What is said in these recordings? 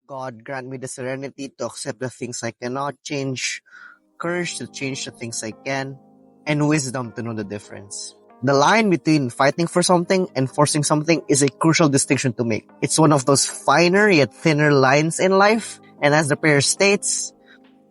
God grant me the serenity to accept the things I cannot change, courage to change the things I can, and wisdom to know the difference. The line between fighting for something and forcing something is a crucial distinction to make. It's one of those finer yet thinner lines in life, and as the prayer states,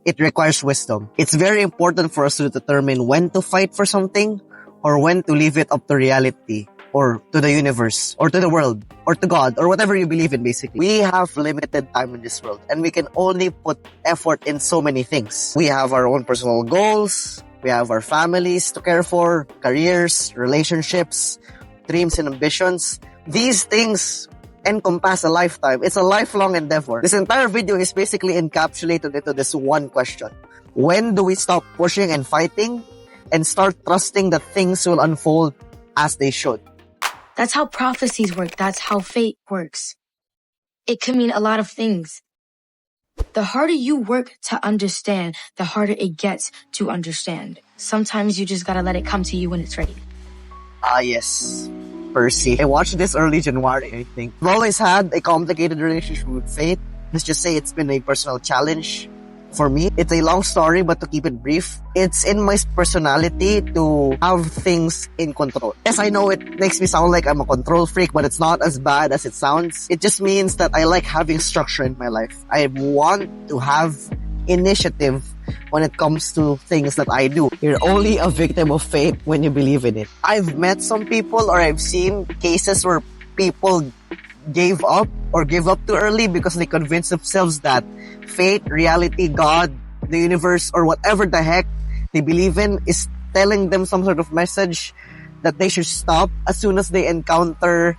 it requires wisdom. It's very important for us to determine when to fight for something or when to leave it up to reality or to the universe or to the world or to God or whatever you believe in basically. We have limited time in this world and we can only put effort in so many things. We have our own personal goals. We have our families to care for, careers, relationships, dreams and ambitions. These things encompass a lifetime. It's a lifelong endeavor. This entire video is basically encapsulated into this one question. When do we stop pushing and fighting and start trusting that things will unfold as they should? That's how prophecies work. That's how fate works. It can mean a lot of things. The harder you work to understand, the harder it gets to understand. Sometimes you just gotta let it come to you when it's ready. Ah, yes. Percy. I watched this early January, I think. I've always had a complicated relationship with fate. Let's just say it's been a personal challenge for me. It's a long story, but to keep it brief, it's in my personality to have things in control. Yes, I know it makes me sound like I'm a control freak, but it's not as bad as it sounds. It just means that I like having structure in my life. I want to have initiative when it comes to things that I do. You're only a victim of fate when you believe in it. I've met some people or I've seen cases where people gave up or gave up too early because they convinced themselves that fate, reality, God, the universe, or whatever the heck they believe in is telling them some sort of message that they should stop as soon as they encounter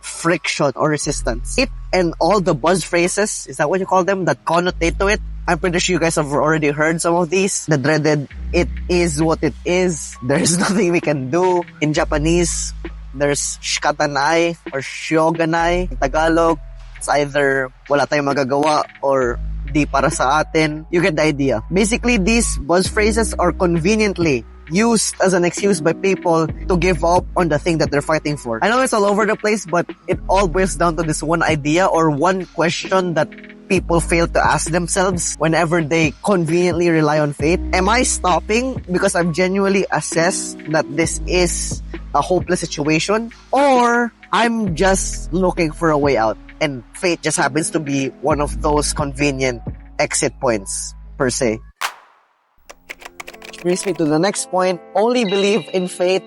friction or resistance. It and all the buzz phrases, is that what you call them, that connotate to it? I'm pretty sure you guys have already heard some of these. The dreaded, it is what it is. There's nothing we can do. In Japanese, there's shikatanai or shyoganai. In Tagalog, it's either wala tayong magagawa or di para sa atin. You get the idea. Basically, these buzz phrases are conveniently used as an excuse by people to give up on the thing that they're fighting for. I know it's all over the place, but it all boils down to this one idea or one question that people fail to ask themselves whenever they conveniently rely on fate. Am I stopping because I've genuinely assessed that this is a hopeless situation? Or I'm just looking for a way out and fate just happens to be one of those convenient exit points, per se. Which brings me to the next point. Only believe in fate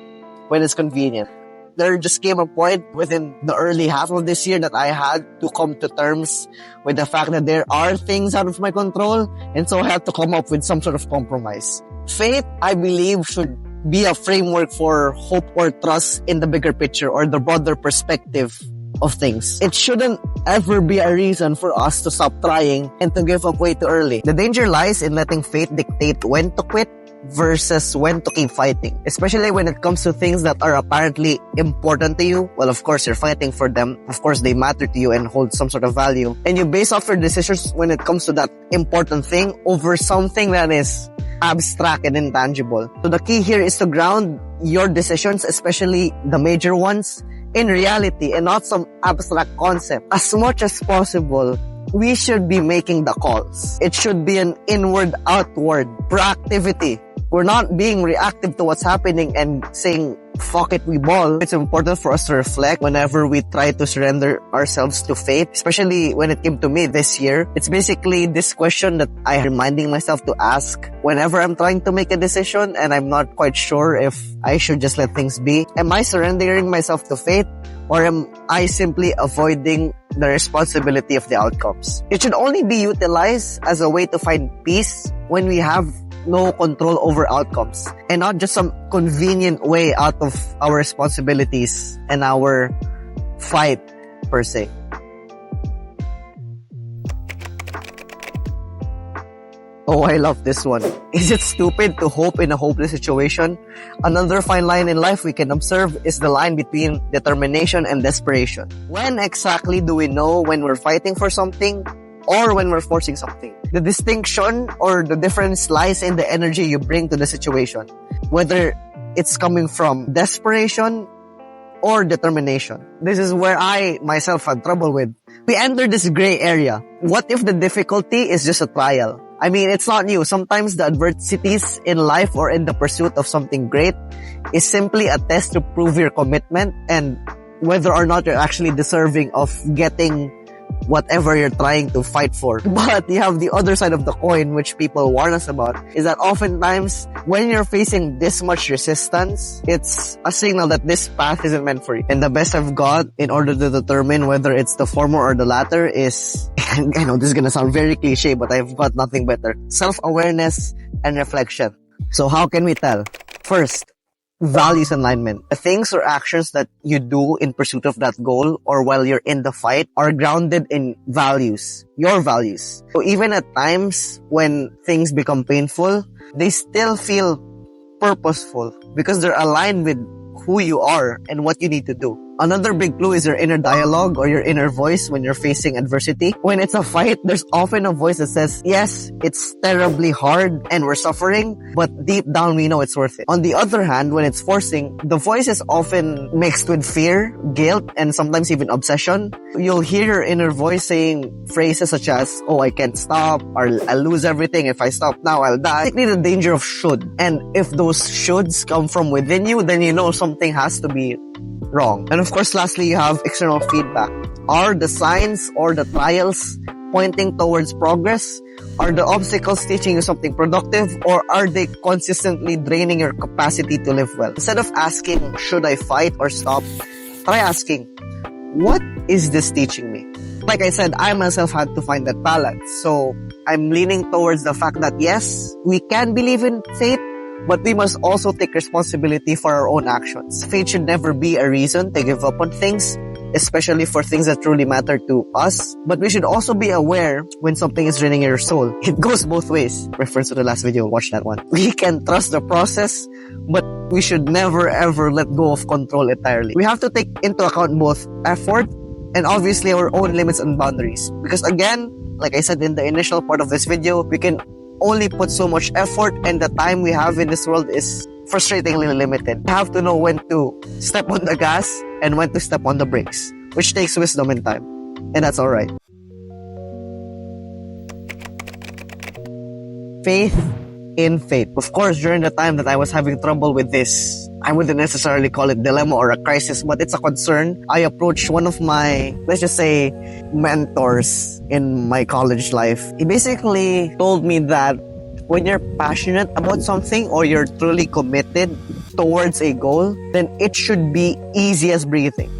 when it's convenient. There just came a point within the early half of this year that I had to come to terms with the fact that there are things out of my control, and so I had to come up with some sort of compromise. Faith, I believe, should be a framework for hope or trust in the bigger picture or the broader perspective of things. It shouldn't ever be a reason for us to stop trying and to give up way too early. The danger lies in letting fate dictate when to quit versus when to keep fighting. Especially when it comes to things that are apparently important to you. Well, of course, you're fighting for them. Of course, they matter to you and hold some sort of value. And you base off your decisions when it comes to that important thing over something that is abstract and intangible. So the key here is to ground your decisions, especially the major ones, in reality and not some abstract concept. As much as possible, we should be making the calls. It should be an inward-outward proactivity. We're not being reactive to what's happening and saying, fuck it, we ball. It's important for us to reflect whenever we try to surrender ourselves to fate, especially when it came to me this year. It's basically this question that I'm reminding myself to ask whenever I'm trying to make a decision and I'm not quite sure if I should just let things be. Am I surrendering myself to fate? Or am I simply avoiding the responsibility of the outcomes? It should only be utilized as a way to find peace when we have no control over outcomes and not just some convenient way out of our responsibilities and our fight per se. Oh, I love this one. Is it stupid to hope in a hopeless situation? Another fine line in life we can observe is the line between determination and desperation. When exactly do we know when we're fighting for something or when we're forcing something? The distinction or the difference lies in the energy you bring to the situation. Whether it's coming from desperation or determination. This is where I myself had trouble with. We enter this gray area. What if the difficulty is just a trial? I mean, it's not new. Sometimes the adversities in life or in the pursuit of something great is simply a test to prove your commitment and whether or not you're actually deserving of getting whatever you're trying to fight for. But you have the other side of the coin, which people warn us about, is that oftentimes when you're facing this much resistance, it's a signal that this path isn't meant for you. And the best I've got in order to determine whether it's the former or the latter is, I know this is gonna sound very cliche, but I've got nothing better. Self-awareness and reflection. So how can we tell? First, values alignment. The things or actions that you do in pursuit of that goal or while you're in the fight are grounded in values, your values. So even at times when things become painful, they still feel purposeful because they're aligned with who you are and what you need to do. Another big clue is your inner dialogue or your inner voice when you're facing adversity. When it's a fight, there's often a voice that says, yes, it's terribly hard and we're suffering, but deep down we know it's worth it. On the other hand, when it's forcing, the voice is often mixed with fear, guilt, and sometimes even obsession. You'll hear your inner voice saying phrases such as, oh, I can't stop, or I'll lose everything. If I stop now, I'll die. Basically the danger of should. And if those shoulds come from within you, then you know something has to be wrong. And of course, lastly, you have external feedback. Are the signs or the trials pointing towards progress? Are the obstacles teaching you something productive? Or are they consistently draining your capacity to live well? Instead of asking, should I fight or stop? Try asking, what is this teaching me? Like I said, I myself had to find that balance. So I'm leaning towards the fact that yes, we can believe in fate, but we must also take responsibility for our own actions. Fate should never be a reason to give up on things, especially for things that truly matter to us. But we should also be aware when something is draining your soul. It goes both ways. Reference to the last video, watch that one. We can trust the process, but we should never ever let go of control entirely. We have to take into account both effort and obviously our own limits and boundaries. Because again, like I said in the initial part of this video, we can only put so much effort and the time we have in this world is frustratingly limited. You have to know when to step on the gas and when to step on the brakes, which takes wisdom and time. And that's alright. Faith in fate. Of course, during the time that I was having trouble with this, I wouldn't necessarily call it dilemma or a crisis, but it's a concern. I approached one of my, let's just say, mentors in my college life. He basically told me that when you're passionate about something or you're truly committed towards a goal, then it should be easy as breathing.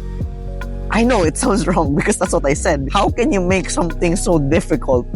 I know it sounds wrong because that's what I said. How can you make something so difficult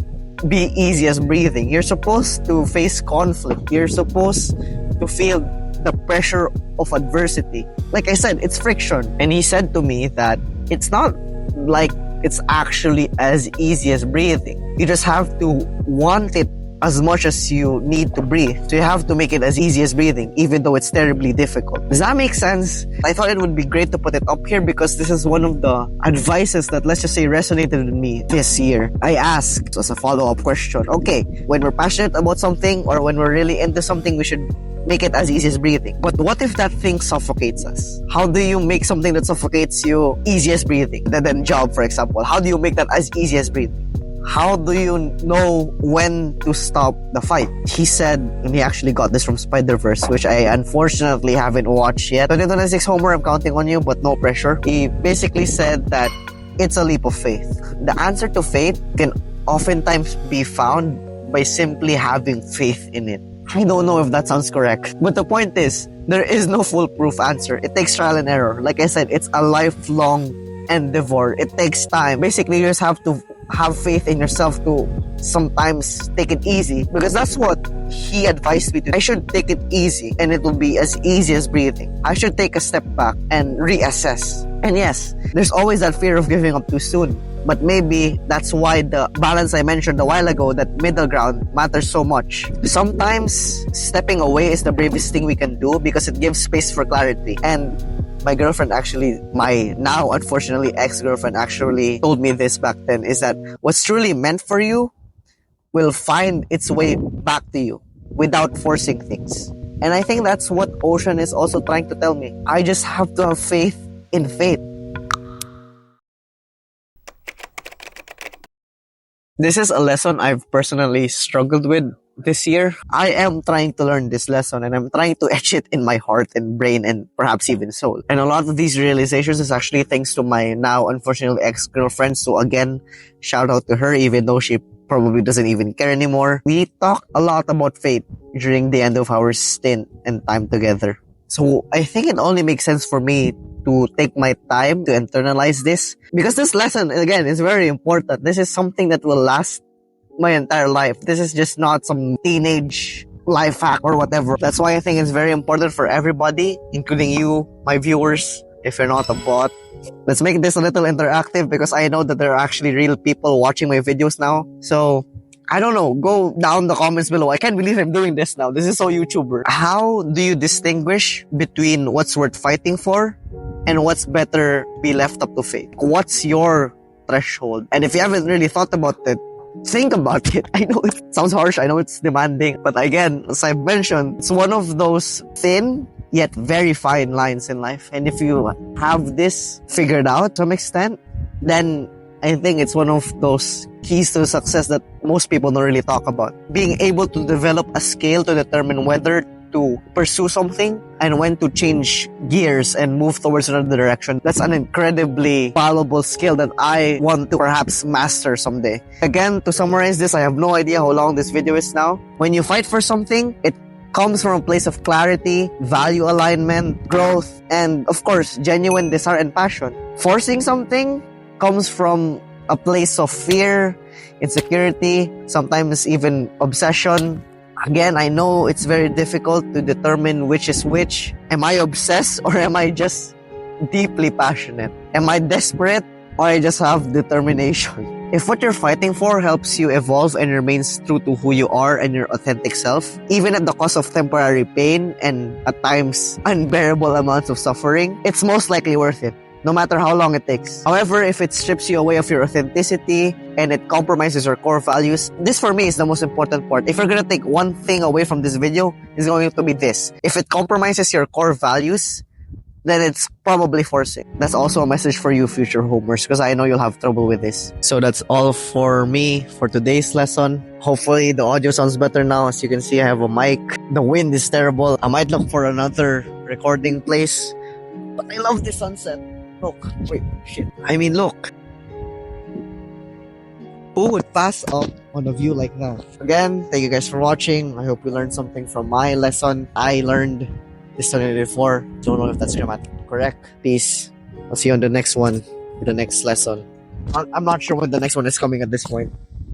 be easy as breathing? You're supposed to face conflict. You're supposed to feel the pressure of adversity. Like I said, it's friction. And he said to me that it's not like it's actually as easy as breathing. You just have to want it as much as you need to breathe. So you have to make it as easy as breathing, even though it's terribly difficult. Does that make sense? I thought it would be great to put it up here because this is one of the advices that, let's just say, resonated with me this year. I asked as a follow-up question, okay, when we're passionate about something or when we're really into something, we should make it as easy as breathing. But what if that thing suffocates us? How do you make something that suffocates you easy as breathing? The then job, for example. How do you make that as easy as breathing? How do you know when to stop the fight? He said, and he actually got this from Spider-Verse, which I unfortunately haven't watched yet. 2026 Homer, I'm counting on you, but no pressure. He basically said that it's a leap of faith. The answer to faith can oftentimes be found by simply having faith in it. I don't know if that sounds correct, but the point is, there is no foolproof answer. It takes trial and error. Like I said, it's a lifelong endeavor. It takes time. Basically, you just have to have faith in yourself to sometimes take it easy, because that's what he advised me to. I should take it easy and it will be as easy as breathing. I should take a step back and reassess. And yes, there's always that fear of giving up too soon. But maybe that's why the balance I mentioned a while ago, that middle ground, matters so much. Sometimes stepping away is the bravest thing we can do because it gives space for clarity. And my girlfriend actually, my now unfortunately ex-girlfriend actually told me this back then, is that what's truly meant for you will find its way back to you without forcing things. And I think that's what Ocean is also trying to tell me. I just have to have faith in faith. This is a lesson I've personally struggled with this year. I am trying to learn this lesson and I'm trying to etch it in my heart and brain and perhaps even soul. And a lot of these realizations is actually thanks to my now unfortunately ex-girlfriend. So again, shout out to her even though she probably doesn't even care anymore. We talked a lot about faith during the end of our stint and time together. So I think it only makes sense for me to take my time to internalize this because this lesson again is very important. This is something that will last my entire life. This is just not some teenage life hack or whatever. That's why I think it's very important for everybody, including you, my viewers, if you're not a bot. Let's make this a little interactive because I know that there are actually real people watching my videos now. So I don't know, go down the comments below. I can't believe I'm doing this now. This is so YouTuber. How do you distinguish between what's worth fighting for and what's better be left up to fate? What's your threshold? And if you haven't really thought about it, think about it. I know it sounds harsh. I know it's demanding. But again, as I've mentioned, it's one of those thin yet very fine lines in life. And if you have this figured out to some extent, then I think it's one of those keys to success that most people don't really talk about. Being able to develop a scale to determine whether to pursue something and when to change gears and move towards another direction. That's an incredibly valuable skill that I want to perhaps master someday. Again, to summarize this, I have no idea how long this video is now. When you fight for something, it comes from a place of clarity, value alignment, growth, and of course, genuine desire and passion. Forcing something comes from a place of fear, insecurity, sometimes even obsession. Again, I know it's very difficult to determine which is which. Am I obsessed or am I just deeply passionate? Am I desperate or I just have determination? If what you're fighting for helps you evolve and remains true to who you are and your authentic self, even at the cost of temporary pain and at times unbearable amounts of suffering, it's most likely worth it, no matter how long it takes. However, if it strips you away of your authenticity and it compromises your core values, this for me is the most important part. If you're gonna take one thing away from this video, it's going to be this. If it compromises your core values, then it's probably forcing. That's also a message for you future homers because I know you'll have trouble with this. So that's all for me for today's lesson. Hopefully the audio sounds better now. As you can see, I have a mic. The wind is terrible. I might look for another recording place. But I love the sunset. Look, wait, shit. I mean, look. Who would pass up on a view like that? Again, thank you guys for watching. I hope you learned something from my lesson. I learned this one before. Don't know if that's grammatically correct. Peace. I'll see you on the next one with the next lesson. I'm not sure when the next one is coming at this point.